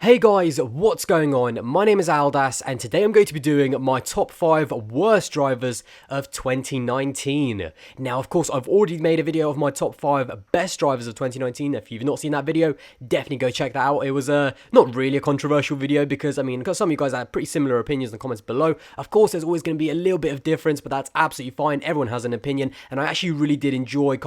Hey guys, what's going on? My name is Aldas and today I'm going to be doing my top 5 worst drivers of 2019. Now of course I've already made a video of my top 5 best drivers of 2019. If you've not seen that video, definitely go check that out. It was not really a controversial video because some of you guys had pretty similar opinions in the comments below. Of course there's always going to be a little bit of difference, but that's absolutely fine. Everyone has an opinion and I actually really did enjoy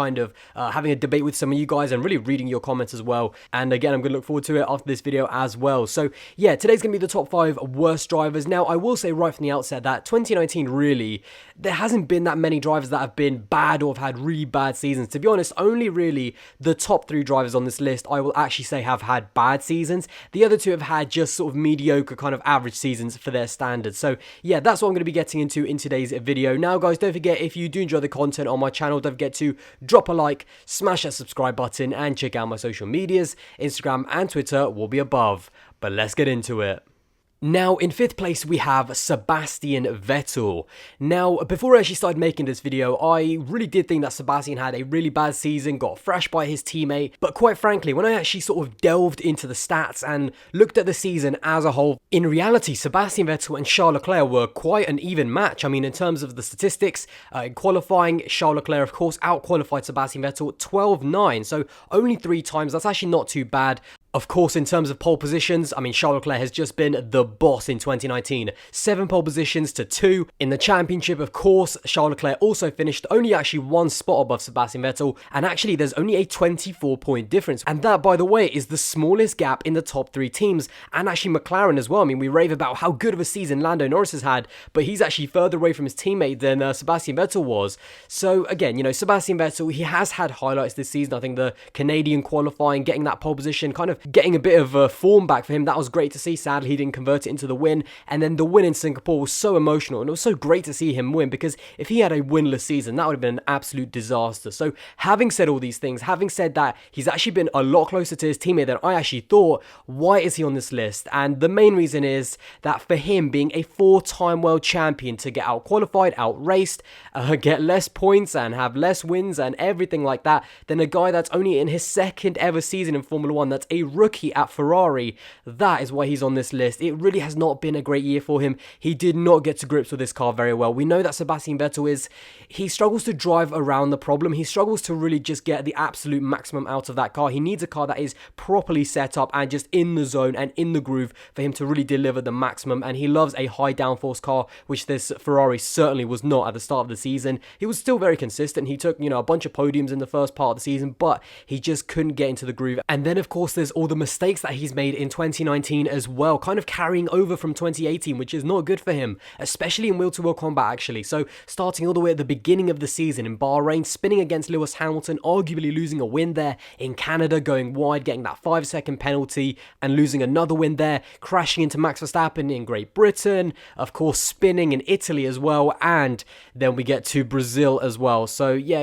having a debate with some of you guys and really reading your comments as well. And again, I'm going to look forward to it after this video as well. So yeah, today's going to be the top 5 worst drivers. Now, I will say right from the outset that 2019 really, there hasn't been that many drivers that have been bad or have had really bad seasons. To be honest, only really the top 3 drivers on this list I will actually say have had bad seasons. The other 2 have had just sort of mediocre kind of average seasons for their standards. So yeah, that's what I'm going to be getting into in today's video. Now guys, don't forget, if you do enjoy the content on my channel, don't forget to drop a like, smash that subscribe button and check out my social medias. Instagram and Twitter will be above. But let's get into it. Now, in 5th place, we have Sebastian Vettel. Now, before I actually started making this video, I really did think that Sebastian had a really bad season, got thrashed by his teammate. But quite frankly, when I actually sort of delved into the stats and looked at the season as a whole, in reality, Sebastian Vettel and Charles Leclerc were quite an even match. I mean, in terms of the statistics, in qualifying, Charles Leclerc, of course, out-qualified Sebastian Vettel 12-9. So only 3 times. That's actually not too bad. Of course, in terms of pole positions, I mean, Charles Leclerc has just been the boss in 2019. 7 pole positions to 2. In the championship, of course, Charles Leclerc also finished only actually 1 spot above Sebastian Vettel. And actually, there's only a 24-point difference. And that, by the way, is the smallest gap in the top 3 teams. And actually McLaren as well. I mean, we rave about how good of a season Lando Norris has had, but he's actually further away from his teammate than Sebastian Vettel was. So again, you know, Sebastian Vettel, he has had highlights this season. I think the Canadian qualifying, getting that pole position, kind of getting a bit of form back for him. That was great to see. Sadly, he didn't convert it into the win. And then the win in Singapore was so emotional. And it was so great to see him win, because if he had a winless season, that would have been an absolute disaster. So having said all these things, having said that, he's actually been a lot closer to his teammate than I actually thought. Why is he on this list? And the main reason is that for him, being a 4-time world champion, to get out-qualified, out-raced, get less points and have less wins and everything like that than a guy that's only in his 2nd ever season in Formula 1, that's a rookie at Ferrari, that is why he's on this list. It really has not been a great year for him. He did not get to grips with this car very well. We know that Sebastian Vettel he struggles to drive around the problem. He struggles to really just get the absolute maximum out of that car. He needs a car that is properly set up and just in the zone and in the groove for him to really deliver the maximum. And he loves a high downforce car, which this Ferrari certainly was not at the start of the season. He was still very consistent. He took, a bunch of podiums in the first part of the season, but he just couldn't get into the groove. And then of course there's all the mistakes that he's made in 2019 as well, kind of carrying over from 2018, which is not good for him, especially in wheel-to-wheel combat actually. So starting all the way at the beginning of the season in Bahrain, spinning against Lewis Hamilton, arguably losing a win there. In Canada, going wide, getting that 5-second penalty and losing another win there, crashing into Max Verstappen in Great Britain, of course spinning in Italy as well, and then we get to Brazil as well. So yeah,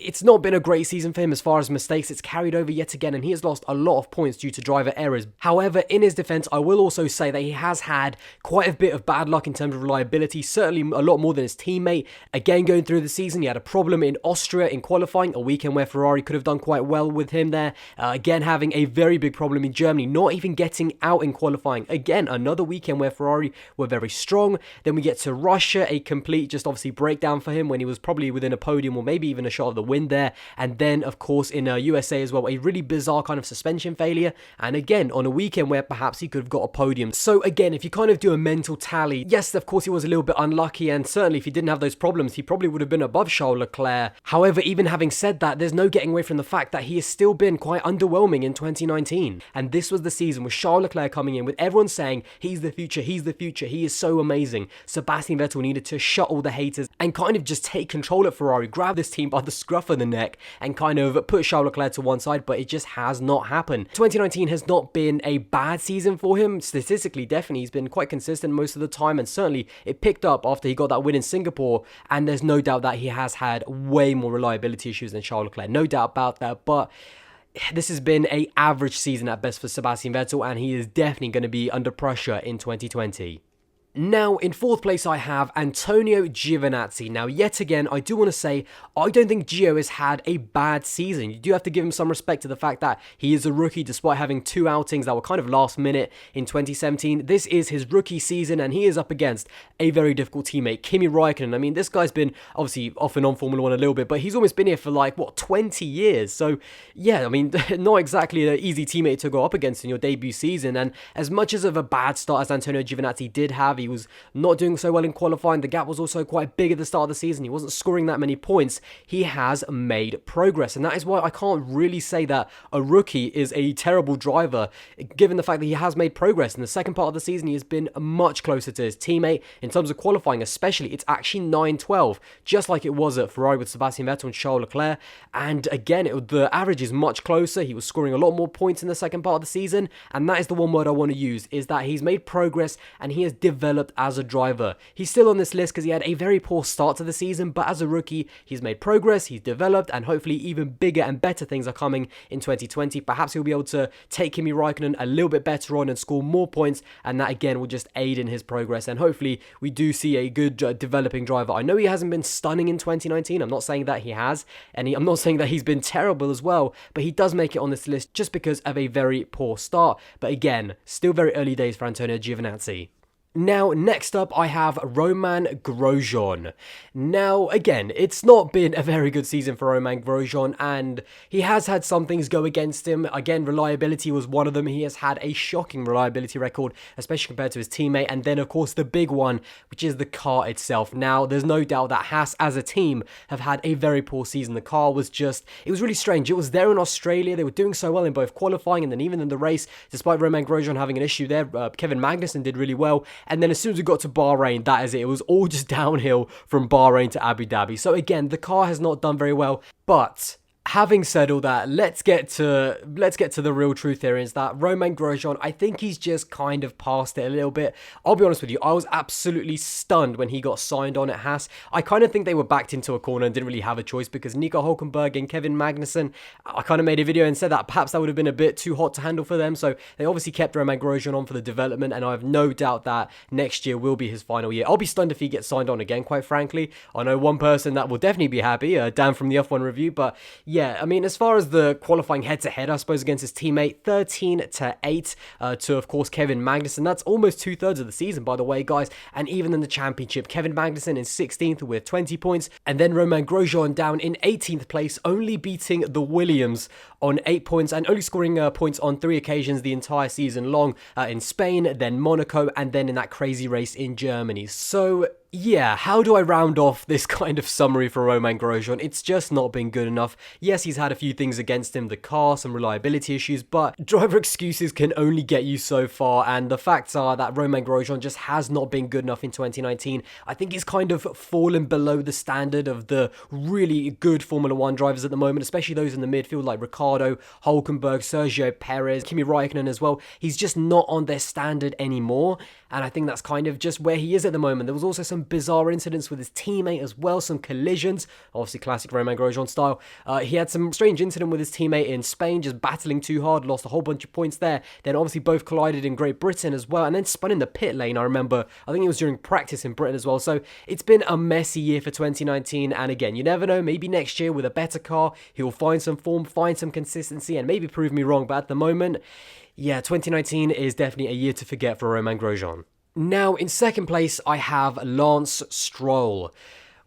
it's not been a great season for him as far as mistakes. It's carried over yet again, and he has lost a lot of points due to driver errors. However, in his defense, I will also say that he has had quite a bit of bad luck in terms of reliability, certainly a lot more than his teammate. Again, going through the season, he had a problem in Austria in qualifying, a weekend where Ferrari could have done quite well with him there. Again, having a very big problem in Germany, not even getting out in qualifying. Again, another weekend where Ferrari were very strong. Then we get to Russia, a complete just obviously breakdown for him when he was probably within a podium or maybe even a shot of the win there. And then of course in USA as well, a really bizarre kind of suspension failure, and again on a weekend where perhaps he could have got a podium. So again, if you kind of do a mental tally, yes, of course he was a little bit unlucky, and certainly if he didn't have those problems, he probably would have been above Charles Leclerc. However, even having said that, there's no getting away from the fact that he has still been quite underwhelming in 2019, and this was the season with Charles Leclerc coming in, with everyone saying he's the future, he is so amazing. Sebastian Vettel needed to shut all the haters and kind of just take control at Ferrari, grab this team by the scruff of the neck and kind of put Charles Leclerc to one side, but it just has not happened. 2019 has not been a bad season for him. Statistically, definitely, he's been quite consistent most of the time, and certainly it picked up after he got that win in Singapore, and there's no doubt that he has had way more reliability issues than Charles Leclerc, no doubt about that, but this has been an average season at best for Sebastian Vettel, and he is definitely going to be under pressure in 2020. Now, in fourth place, I have Antonio Giovinazzi. Now, yet again, I do want to say, I don't think Gio has had a bad season. You do have to give him some respect to the fact that he is a rookie, despite having 2 outings that were kind of last minute in 2017. This is his rookie season, and he is up against a very difficult teammate, Kimi Räikkönen. I mean, this guy's been obviously off and on Formula 1 a little bit, but he's almost been here for like, what, 20 years? So, yeah, I mean, not exactly an easy teammate to go up against in your debut season. And as much as of a bad start as Antonio Giovinazzi did have, he was not doing so well in qualifying. The gap was also quite big at the start of the season. He wasn't scoring that many points. He has made progress, and that is why I can't really say that a rookie is a terrible driver, given the fact that he has made progress. In the second part of the season, he has been much closer to his teammate. In terms of qualifying especially, it's actually 9-12, just like it was at Ferrari with Sebastian Vettel and Charles Leclerc. And again, the average is much closer. He was scoring a lot more points in the second part of the season, and that is the one word I want to use, is that he's made progress and he has developed as a driver. He's still on this list because he had a very poor start to the season, but as a rookie, he's made progress, he's developed, and hopefully even bigger and better things are coming in 2020. Perhaps he'll be able to take Kimi Räikkönen a little bit better on and score more points, and that again will just aid in his progress, and hopefully we do see a good developing driver. I know he hasn't been stunning in 2019, I'm not saying that he has, and I'm not saying that he's been terrible as well, but he does make it on this list just because of a very poor start. But again, still very early days for Antonio Giovinazzi. Now, next up, I have Romain Grosjean. Now, again, it's not been a very good season for Romain Grosjean, and he has had some things go against him. Again, reliability was one of them. He has had a shocking reliability record, especially compared to his teammate. And then, of course, the big one, which is the car itself. Now, there's no doubt that Haas, as a team, have had a very poor season. The car was just, it was really strange. It was there in Australia. They were doing so well in both qualifying and then even in the race, despite Romain Grosjean having an issue there. Kevin Magnussen did really well. And then as soon as we got to Bahrain, that is it. It was all just downhill from Bahrain to Abu Dhabi. So again, the car has not done very well, but having said all that, let's get to the real truth here, is that Romain Grosjean, I think he's just kind of past it a little bit. I'll be honest with you, I was absolutely stunned when he got signed on at Haas. I kind of think they were backed into a corner and didn't really have a choice, because Nico Hulkenberg and Kevin Magnussen, I kind of made a video and said that perhaps that would have been a bit too hot to handle for them, so they obviously kept Romain Grosjean on for the development, and I have no doubt that next year will be his final year. I'll be stunned if he gets signed on again, quite frankly. I know one person that will definitely be happy, Dan from the F1 Review, but yeah, I mean, as far as the qualifying head-to-head, I suppose, against his teammate, 13-8 to, of course, Kevin Magnussen. That's almost 2/3 of the season, by the way, guys. And even in the championship, Kevin Magnussen in 16th with 20 points, and then Romain Grosjean down in 18th place, only beating the Williams on 8 points, and only scoring points on 3 occasions the entire season long, in Spain, then Monaco, and then in that crazy race in Germany. So yeah, how do I round off this kind of summary for Romain Grosjean? It's just not been good enough. Yes, he's had a few things against him, the car, some reliability issues, but driver excuses can only get you so far, and the facts are that Romain Grosjean just has not been good enough in 2019. I think he's kind of fallen below the standard of the really good Formula 1 drivers at the moment, especially those in the midfield like Ricciardo, Hulkenberg, Sergio Perez, Kimi Räikkönen as well. He's just not on their standard anymore, and I think that's kind of just where he is at the moment. There was also some bizarre incidents with his teammate as well, some collisions, obviously classic Romain Grosjean style. He had some strange incident with his teammate in Spain, just battling too hard, lost a whole bunch of points there. Then obviously both collided in Great Britain as well, and then spun in the pit lane, I remember. I think it was during practice in Britain as well. So it's been a messy year for 2019, and again, you never know, maybe next year with a better car, he'll find some form, find some consistency, and maybe prove me wrong, but at the moment, yeah, 2019 is definitely a year to forget for Romain Grosjean. Now, in second place, I have Lance Stroll.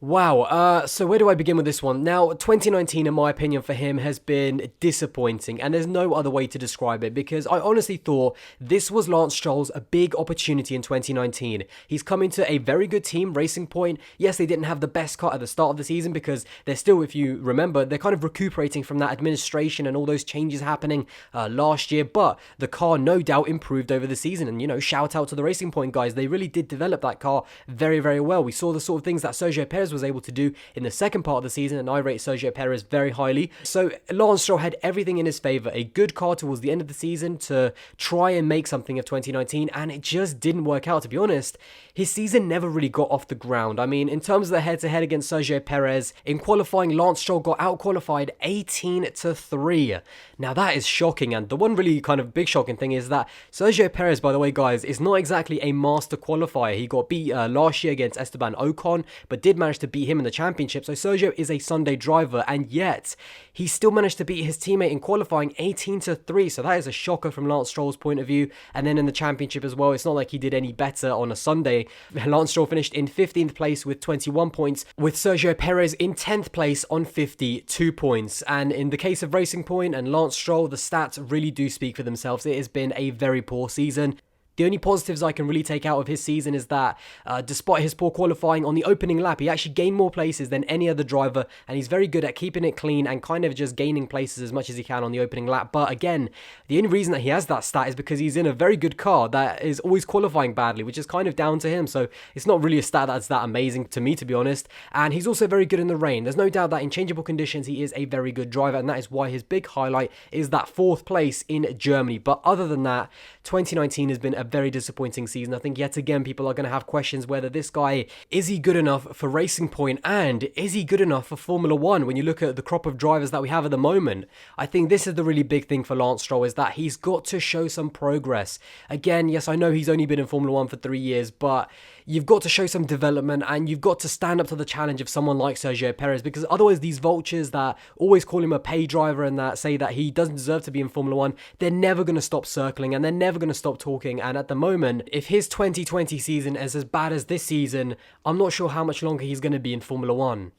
Wow, so where do I begin with this one? Now, 2019, in my opinion, for him has been disappointing, and there's no other way to describe it, because I honestly thought this was Lance Stroll's a big opportunity in 2019. He's come into a very good team, Racing Point. Yes, they didn't have the best car at the start of the season, because they're still, if you remember, they're kind of recuperating from that administration and all those changes happening last year, but the car no doubt improved over the season, and, you know, shout out to the Racing Point guys. They really did develop that car very, very well. We saw the sort of things that Sergio Perez was able to do in the second part of the season, and I rate Sergio Perez very highly. So Lance Stroll had everything in his favour, a good car towards the end of the season to try and make something of 2019, and it just didn't work out, to be honest. His season never really got off the ground. I mean, in terms of the head-to-head against Sergio Perez, in qualifying, Lance Stroll got out-qualified 18-3. Now that is shocking, and the one really kind of big shocking thing is that Sergio Perez, by the way guys, is not exactly a master qualifier. He got beat last year against Esteban Ocon, but did manage to beat him in the championship. So Sergio is a Sunday driver, and yet he still managed to beat his teammate in qualifying 18-3. So that is a shocker from Lance Stroll's point of view. And then in the championship as well, it's not like he did any better on a Sunday. Lance Stroll finished in 15th place with 21 points, with Sergio Perez in 10th place on 52 points. And in the case of Racing Point and Lance Stroll, the stats really do speak for themselves. It has been a very poor season. The only positives I can really take out of his season is that despite his poor qualifying on the opening lap, he actually gained more places than any other driver, and he's very good at keeping it clean and kind of just gaining places as much as he can on the opening lap. But again, the only reason that he has that stat is because he's in a very good car that is always qualifying badly, which is kind of down to him. So it's not really a stat that's that amazing to me, to be honest. And he's also very good in the rain. There's no doubt that in changeable conditions, he is a very good driver, and that is why his big highlight is that 4th place in Germany. But other than that, 2019 has been a very disappointing season. I think yet again people are going to have questions whether this guy, is he good enough for Racing Point, and is he good enough for Formula 1 when you look at the crop of drivers that we have at the moment. I think this is the really big thing for Lance Stroll, is that he's got to show some progress. Again, yes, I know he's only been in Formula 1 for 3 years, but you've got to show some development, and you've got to stand up to the challenge of someone like Sergio Perez, because otherwise these vultures that always call him a pay driver and that say that he doesn't deserve to be in Formula 1, they're never going to stop circling, and they're never going to stop talking. And at the moment, if his 2020 season is as bad as this season, I'm not sure how much longer he's going to be in Formula 1.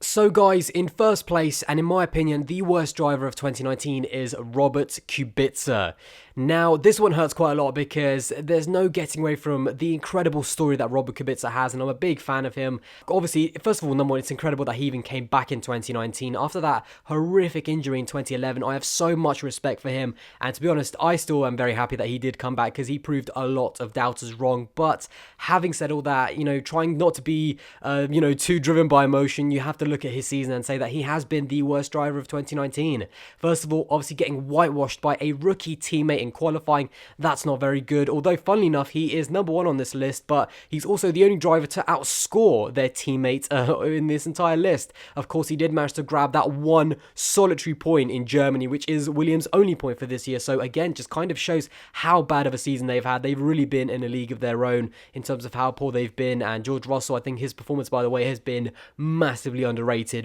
So guys, in first place, and in my opinion, the worst driver of 2019 is Robert Kubica. Now, this one hurts quite a lot because there's no getting away from the incredible story that Robert Kubica has, and I'm a big fan of him. Obviously, first of all, number one, it's incredible that he even came back in 2019. After that horrific injury in 2011, I have so much respect for him, and to be honest, I still am very happy that he did come back because he proved a lot of doubters wrong. But having said all that, trying not to be, too driven by emotion, you have to look at his season and say that he has been the worst driver of 2019. First of all, obviously getting whitewashed by a rookie teammate in qualifying, that's not very good. Although, funnily enough, he is number one on this list, but he's also the only driver to outscore their teammate in this entire list. Of course, he did manage to grab that one solitary point in Germany, which is Williams' only point for this year. So again, just kind of shows how bad of a season they've had. They've really been in a league of their own in terms of how poor they've been. And George Russell, I think his performance, by the way, has been massively underrated.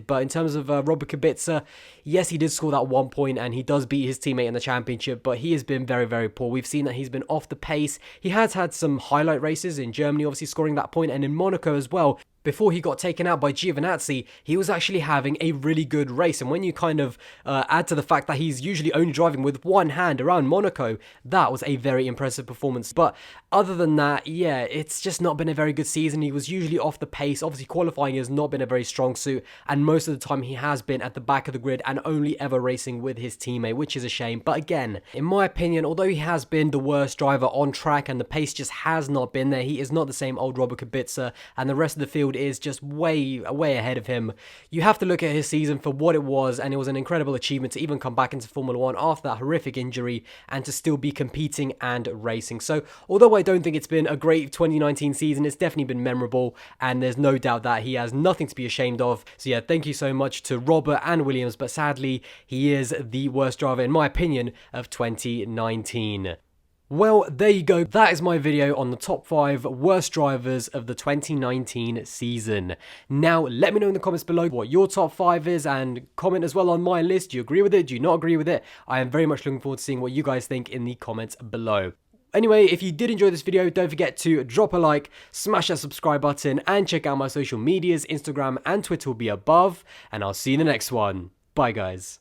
But in terms of Robert Kubica, yes, he did score that 1 point and he does beat his teammate in the championship, but he has been very, very poor. We've seen that he's been off the pace. He has had some highlight races in Germany, obviously scoring that point, and in Monaco as well. Before he got taken out by Giovinazzi, he was actually having a really good race. And when you kind of add to the fact that he's usually only driving with one hand around Monaco, that was a very impressive performance. But other than that, yeah, it's just not been a very good season. He was usually off the pace. Obviously, qualifying has not been a very strong suit, and most of the time he has been at the back of the grid and only ever racing with his teammate, which is a shame. But again, in my opinion, although he has been the worst driver on track and the pace just has not been there, he is not the same old Robert Kubica, and the rest of the field is just way ahead of him. You have to look at his season for what it was, and it was an incredible achievement to even come back into Formula 1 after that horrific injury and to still be competing and racing. So although I don't think it's been a great 2019 season, it's definitely been memorable, and there's no doubt that he has nothing to be ashamed of. So yeah, thank you so much to Robert and Williams, but sadly he is the worst driver, in my opinion, of 2019. Well, there you go. That is my video on the top 5 worst drivers of the 2019 season. Now, let me know in the comments below what your top 5 is, and comment as well on my list. Do you agree with it? Do you not agree with it? I am very much looking forward to seeing what you guys think in the comments below. Anyway, if you did enjoy this video, don't forget to drop a like, smash that subscribe button, and check out my social medias. Instagram and Twitter will be above, and I'll see you in the next one. Bye, guys.